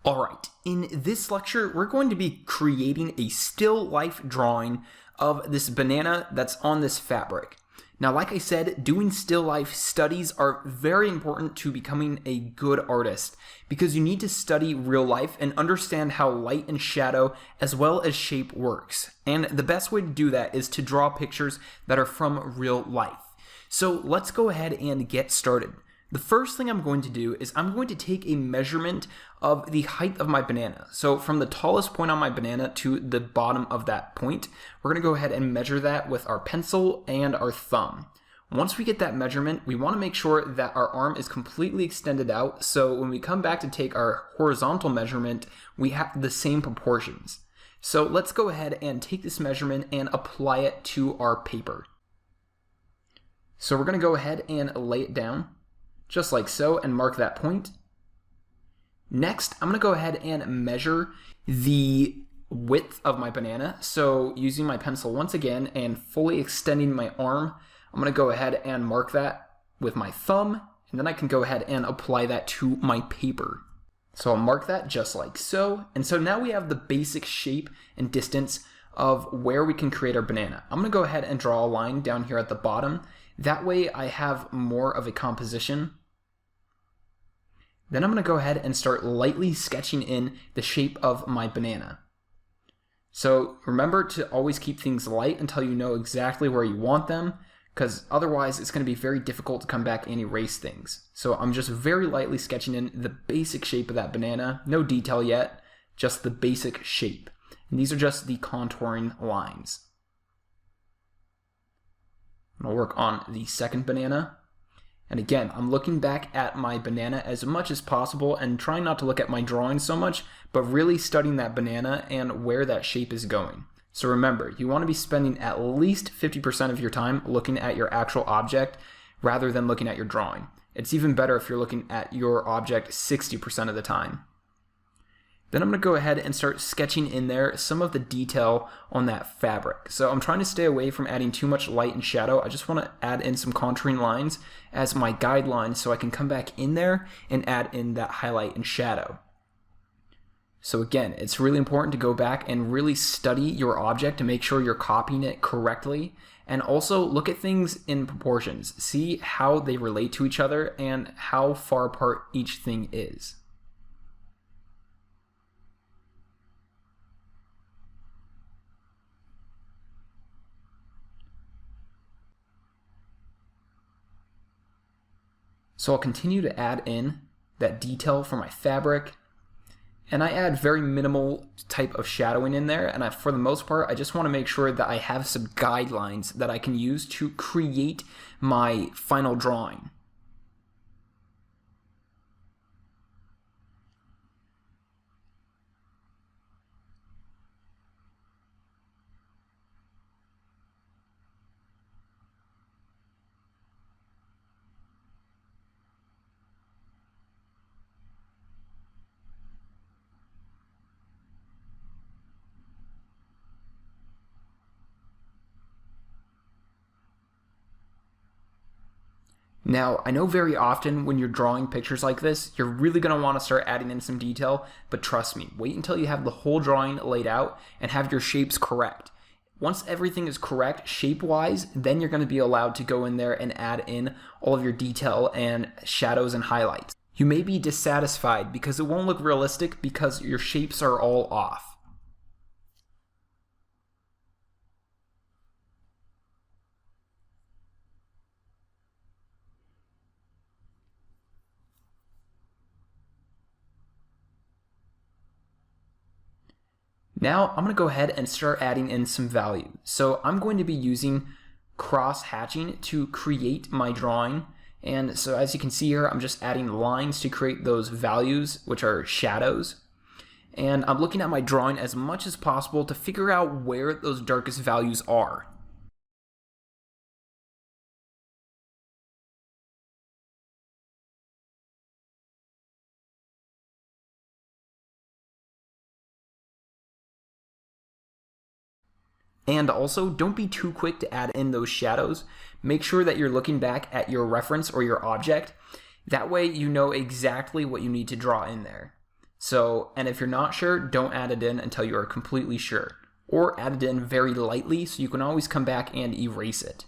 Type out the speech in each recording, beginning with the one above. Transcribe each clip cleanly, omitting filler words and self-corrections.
All right, in this lecture, we're going to be creating a still life drawing of this banana that's on this fabric. Now, like I said, doing still life studies are very important to becoming a good artist because you need to study real life and understand how light and shadow as well as shape works. And the best way to do that is to draw pictures that are from real life. So let's go ahead and get started. The first thing I'm going to do is I'm going to take a measurement of the height of my banana. So from the tallest point on my banana to the bottom of that point, we're going to go ahead and measure that with our pencil and our thumb. Once we get that measurement, we want to make sure that our arm is completely extended out, so when we come back to take our horizontal measurement, we have the same proportions. So let's go ahead and take this measurement and apply it to our paper. So we're going to go ahead and lay it down, just like so, and mark that point. Next, I'm going to go ahead and measure the width of my banana. So using my pencil once again and fully extending my arm, I'm going to go ahead and mark that with my thumb, and then I can go ahead and apply that to my paper. So I'll mark that just like so. And so now we have the basic shape and distance of where we can create our banana. I'm going to go ahead and draw a line down here at the bottom. That way I have more of a composition. Then I'm going to go ahead and start lightly sketching in the shape of my banana. So remember to always keep things light until you know exactly where you want them, because otherwise it's going to be very difficult to come back and erase things. So I'm just very lightly sketching in the basic shape of that banana, no detail yet, just the basic shape. And these are just the contouring lines. I'll work on the second banana. And again, I'm looking back at my banana as much as possible and trying not to look at my drawing so much, but really studying that banana and where that shape is going. So remember, you want to be spending at least 50% of your time looking at your actual object rather than looking at your drawing. It's even better if you're looking at your object 60% of the time. Then I'm going to go ahead and start sketching in there some of the detail on that fabric. So I'm trying to stay away from adding too much light and shadow. I just want to add in some contouring lines as my guidelines so I can come back in there and add in that highlight and shadow. So again, it's really important to go back and really study your object to make sure you're copying it correctly, and also look at things in proportions. See how they relate to each other and how far apart each thing is. So I'll continue to add in that detail for my fabric, and I add very minimal type of shadowing in there, and for the most part I just want to make sure that I have some guidelines that I can use to create my final drawing. Now, I know very often when you're drawing pictures like this, you're really going to want to start adding in some detail, but trust me, wait until you have the whole drawing laid out and have your shapes correct. Once everything is correct shape-wise, then you're going to be allowed to go in there and add in all of your detail and shadows and highlights. You may be dissatisfied because it won't look realistic because your shapes are all off. Now I'm going to go ahead and start adding in some value. So I'm going to be using cross hatching to create my drawing. And so as you can see here, I'm just adding lines to create those values, which are shadows. And I'm looking at my drawing as much as possible to figure out where those darkest values are. And also, don't be too quick to add in those shadows. Make sure that you're looking back at your reference or your object. That way you know exactly what you need to draw in there. So, and if you're not sure, don't add it in until you are completely sure. Or add it in very lightly so you can always come back and erase it.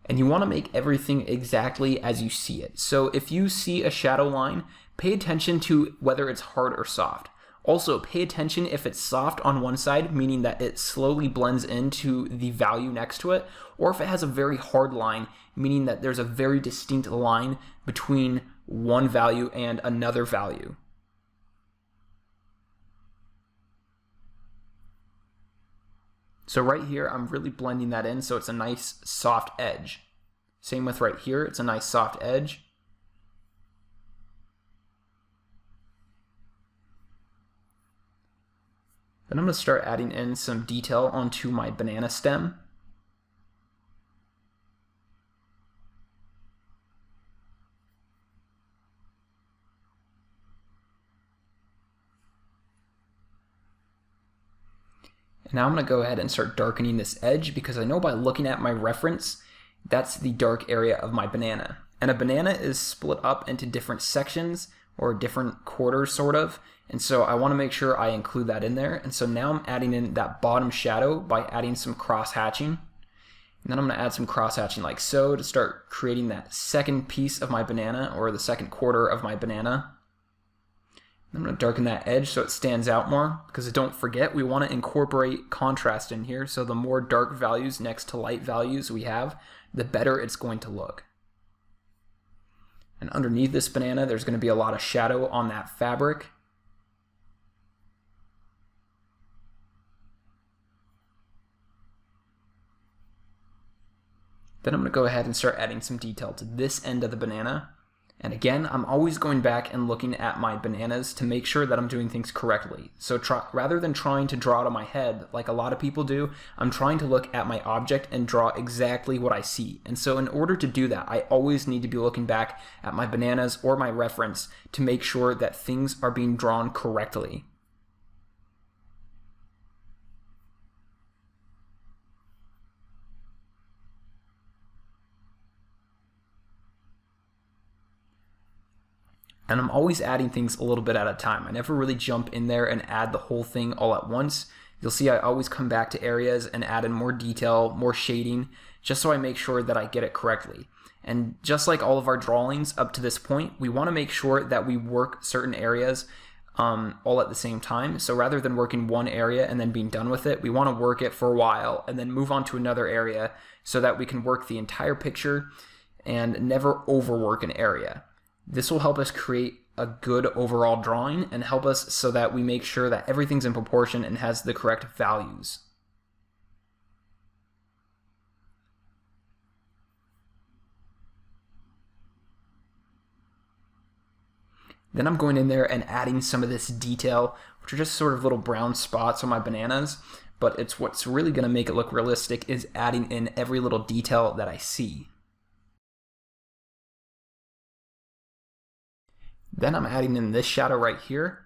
And you want to make everything exactly as you see it. So if you see a shadow line, pay attention to whether it's hard or soft. Also, pay attention if it's soft on one side, meaning that it slowly blends into the value next to it, or if it has a very hard line, meaning that there's a very distinct line between one value and another value. So right here, I'm really blending that in so it's a nice soft edge. Same with right here, it's a nice soft edge. Then I'm going to start adding in some detail onto my banana stem. And now I'm going to go ahead and start darkening this edge because I know by looking at my reference, that's the dark area of my banana. And a banana is split up into different sections or different quarters sort of. And so I want to make sure I include that in there. And so now I'm adding in that bottom shadow by adding some cross hatching. And then I'm going to add some cross hatching like so to start creating that second piece of my banana or the second quarter of my banana. I'm going to darken that edge so it stands out more because don't forget we want to incorporate contrast in here. So the more dark values next to light values we have, the better it's going to look. And underneath this banana, there's going to be a lot of shadow on that fabric. Then I'm going to go ahead and start adding some detail to this end of the banana. And again, I'm always going back and looking at my bananas to make sure that I'm doing things correctly. So rather than trying to draw it on my head like a lot of people do, I'm trying to look at my object and draw exactly what I see. And so in order to do that, I always need to be looking back at my bananas or my reference to make sure that things are being drawn correctly. And I'm always adding things a little bit at a time. I never really jump in there and add the whole thing all at once. You'll see I always come back to areas and add in more detail, more shading, just so I make sure that I get it correctly. And just like all of our drawings up to this point, we want to make sure that we work certain areas all at the same time. So rather than working one area and then being done with it, we want to work it for a while and then move on to another area so that we can work the entire picture and never overwork an area. This will help us create a good overall drawing and help us so that we make sure that everything's in proportion and has the correct values. Then I'm going in there and adding some of this detail, which are just sort of little brown spots on my bananas, but it's what's really going to make it look realistic is adding in every little detail that I see. Then I'm adding in this shadow right here.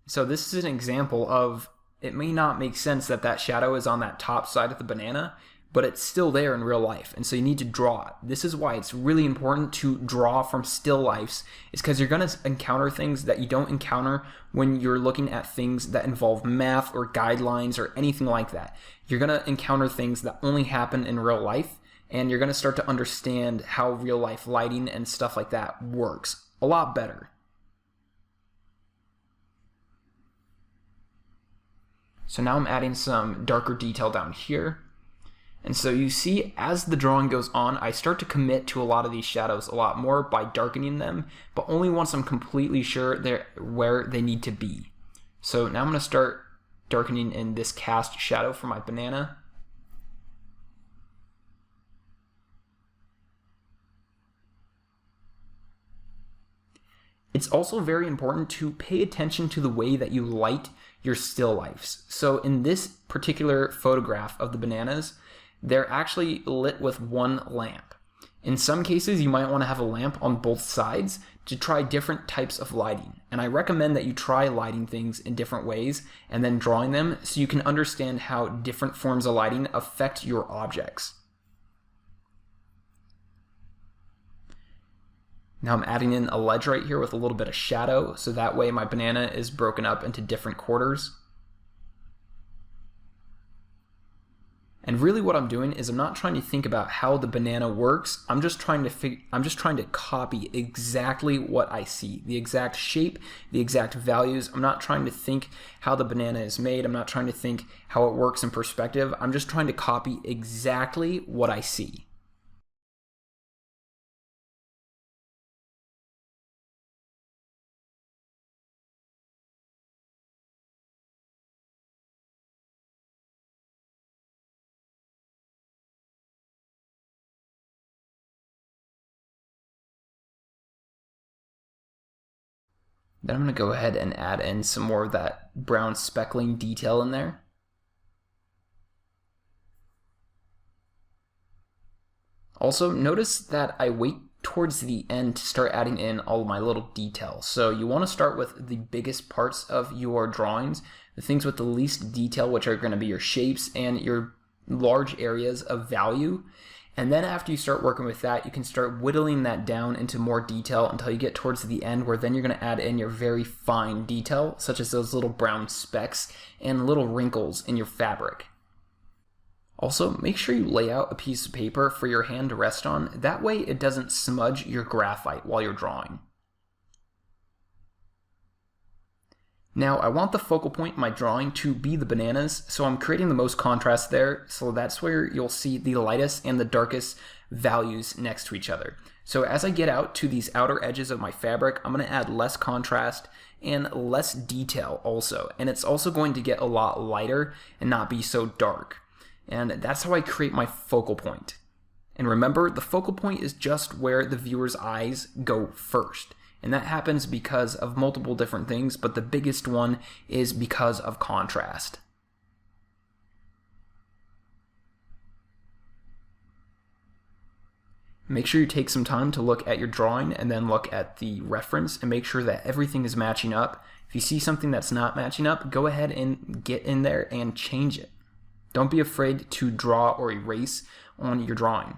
So this is an example of, it may not make sense that that shadow is on that top side of the banana, but it's still there in real life. And so you need to draw it. This is why it's really important to draw from still lifes, is because you're going to encounter things that you don't encounter when you're looking at things that involve math or guidelines or anything like that. You're going to encounter things that only happen in real life, and you're going to start to understand how real life lighting and stuff like that works a lot better. So now I'm adding some darker detail down here. And so you see, as the drawing goes on, I start to commit to a lot of these shadows a lot more by darkening them, but only once I'm completely sure they're where they need to be. So now I'm going to start darkening in this cast shadow for my banana. It's also very important to pay attention to the way that you light your still lifes. So in this particular photograph of the bananas, they're actually lit with one lamp. In some cases, you might want to have a lamp on both sides to try different types of lighting. And I recommend that you try lighting things in different ways and then drawing them so you can understand how different forms of lighting affect your objects. Now I'm adding in a ledge right here with a little bit of shadow, so that way my banana is broken up into different quarters. And really what I'm doing is I'm not trying to think about how the banana works. I'm just trying to copy exactly what I see, the exact shape, the exact values. I'm not trying to think how the banana is made. I'm not trying to think how it works in perspective. I'm just trying to copy exactly what I see. Then I'm going to go ahead and add in some more of that brown speckling detail in there. Also, notice that I wait towards the end to start adding in all of my little details. So you want to start with the biggest parts of your drawings, the things with the least detail, which are going to be your shapes and your large areas of value. And then after you start working with that, you can start whittling that down into more detail until you get towards the end, where then you're going to add in your very fine detail, such as those little brown specks and little wrinkles in your fabric. Also, make sure you lay out a piece of paper for your hand to rest on. That way it doesn't smudge your graphite while you're drawing. Now I want the focal point in my drawing to be the bananas, so I'm creating the most contrast there, so that's where you'll see the lightest and the darkest values next to each other. So as I get out to these outer edges of my fabric, I'm going to add less contrast and less detail also, and it's also going to get a lot lighter and not be so dark. And that's how I create my focal point. And remember, the focal point is just where the viewer's eyes go first. And that happens because of multiple different things, but the biggest one is because of contrast. Make sure you take some time to look at your drawing and then look at the reference and make sure that everything is matching up. If you see something that's not matching up, go ahead and get in there and change it. Don't be afraid to draw or erase on your drawing.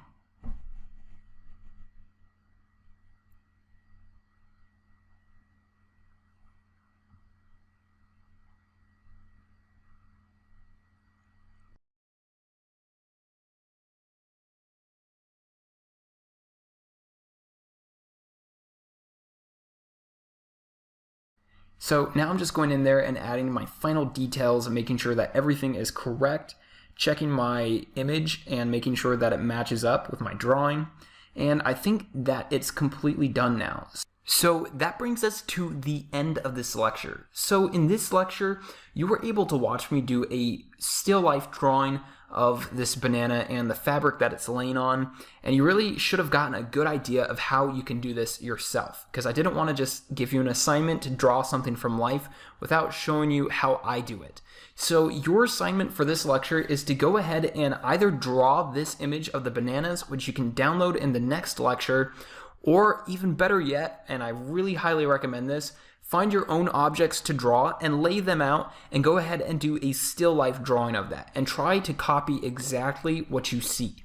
So now I'm just going in there and adding my final details and making sure that everything is correct, checking my image and making sure that it matches up with my drawing. And I think that it's completely done now. So that brings us to the end of this lecture. So in this lecture, you were able to watch me do a still life drawing of this banana and the fabric that it's laying on, and you really should have gotten a good idea of how you can do this yourself, because I didn't want to just give you an assignment to draw something from life without showing you how I do it. So your assignment for this lecture is to go ahead and either draw this image of the bananas, which you can download in the next lecture, or even better yet, and I really highly recommend this, find your own objects to draw and lay them out and go ahead and do a still life drawing of that and try to copy exactly what you see.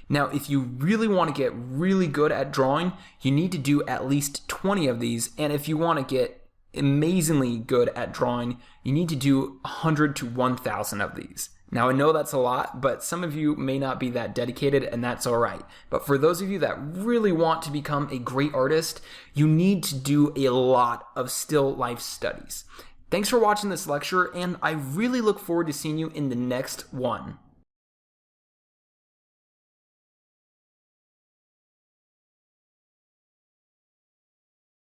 Now, if you really want to get really good at drawing, you need to do at least 20 of these, and if you want to get amazingly good at drawing, you need to do 100 to 1,000 of these. Now, I know that's a lot, but some of you may not be that dedicated, and that's all right. But for those of you that really want to become a great artist, you need to do a lot of still life studies. Thanks for watching this lecture, and I really look forward to seeing you in the next one.